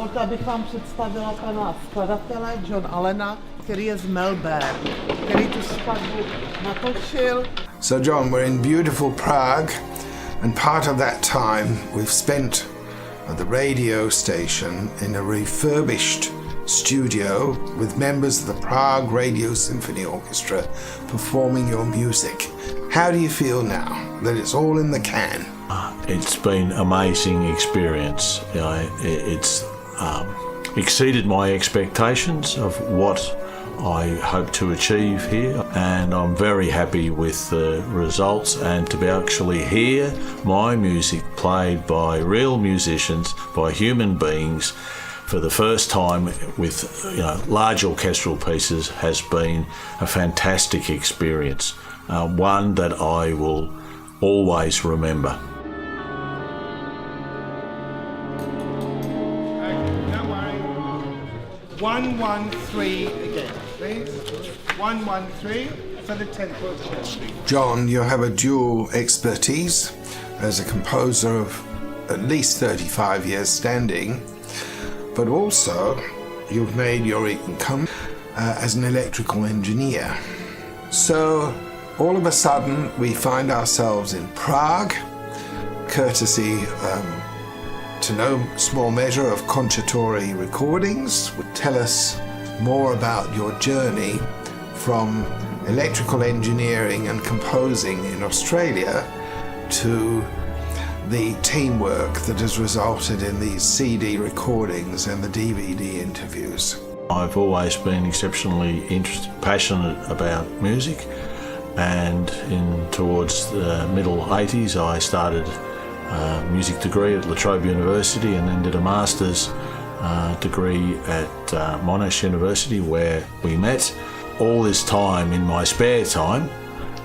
Dovolte, abych vám představila pana skladatele John Allana, který je z Melbourne, který tu skladbu natočil. So John, we're in beautiful Prague, and part of that time we've spent at the radio station in a refurbished studio with members of the Prague Radio Symphony Orchestra performing your music. How do you feel now that it's all in the can? It's been an amazing experience. It's exceeded my expectations of what I hope to achieve here, and I'm very happy with the results, and to be actually hear my music played by real musicians, by human beings for the first time with large orchestral pieces has been a fantastic experience, one that I will always remember. Don't worry. 1, 1, 3 again, please. 1, 1, 3 for the 10th. John, you have a dual expertise as a composer of at least 35 years standing, but also you've made your income as an electrical engineer. So all of a sudden we find ourselves in Prague, courtesy to no small measure of Concertori Recordings. Tell us more about your journey from electrical engineering and composing in Australia to the teamwork that has resulted in these CD recordings and the DVD interviews. I've always been exceptionally passionate about music, and towards the middle 80s I started a music degree at La Trobe University, and then did a master's degree at Monash University, where we met. All this time, in my spare time,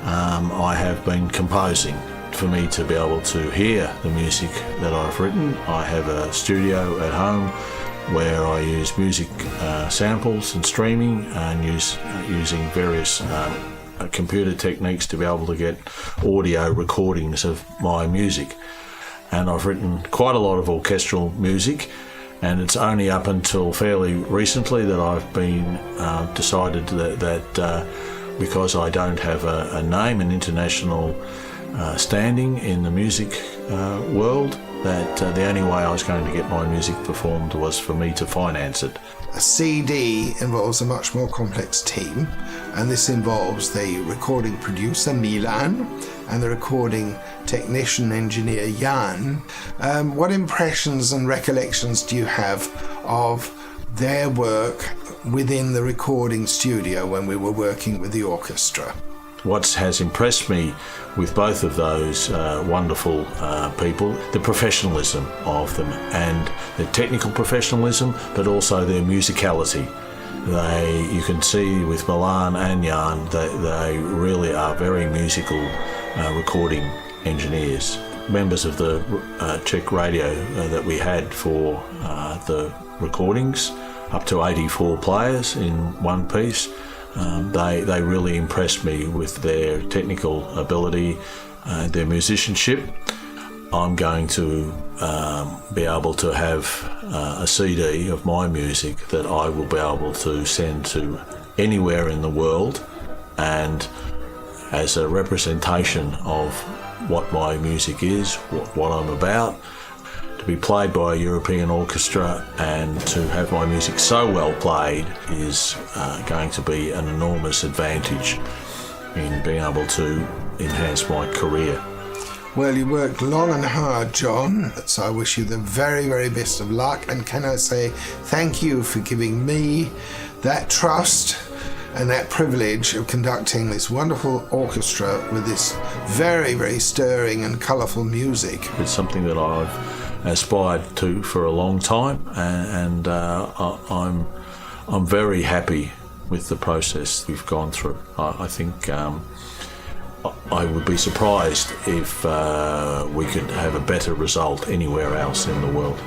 I have been composing. For me to be able to hear the music that I've written, I have a studio at home where I use music samples and streaming, and using various computer techniques to be able to get audio recordings of my music. And I've written quite a lot of orchestral music, and it's only up until fairly recently that I've been decided that because I don't have a name, an international standing in the music world, that the only way I was going to get my music performed was for me to finance it. A CD involves a much more complex team, and this involves the recording producer Milan and the recording technician engineer Jan. What impressions and recollections do you have of their work within the recording studio when we were working with the orchestra? What has impressed me with both of those wonderful people, the professionalism of them, and their technical professionalism, but also their musicality. You can see with Milan and Jan that they really are very musical recording engineers. Members of the Czech radio that we had for the recordings, up to 84 players in one piece. They really impressed me with their technical ability, their musicianship. I'm going to be able to have a CD of my music that I will be able to send to anywhere in the world, and as a representation of what my music is, what I'm about, to be played by a European orchestra and to have my music so well played is going to be an enormous advantage in being able to enhance my career. Well, you worked long and hard, John, so I wish you the very, very best of luck, and can I say thank you for giving me that trust and that privilege of conducting this wonderful orchestra with this very, very stirring and colourful music. It's something that I've aspired to for a long time, and I'm very happy with the process we've gone through. I think I would be surprised if we could have a better result anywhere else in the world.